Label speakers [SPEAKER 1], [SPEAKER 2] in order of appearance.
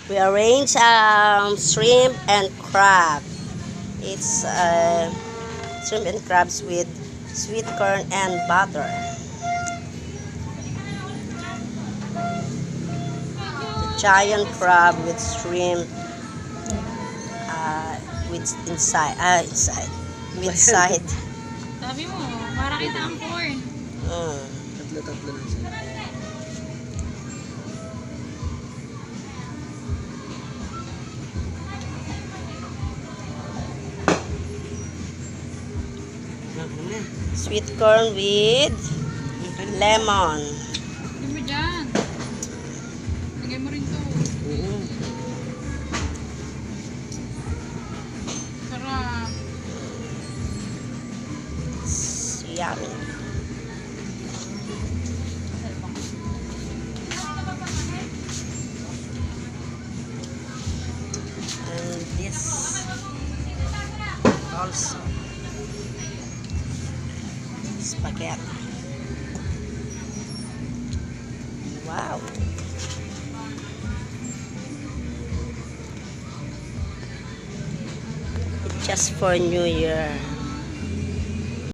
[SPEAKER 1] We arrange shrimp and crab. It's shrimp and crabs with sweet corn and butter. The giant crab with shrimp inside. With side.
[SPEAKER 2] Sabi mo, para kita ang corn.
[SPEAKER 3] Tatlo-tatlo lang siya.
[SPEAKER 1] Sweet corn with lemon.
[SPEAKER 2] Lagyan mo dyan. Lagyan mo rin to. Sarap.
[SPEAKER 1] It's yummy. And this also spaghetti. Wow. It's just for New Year.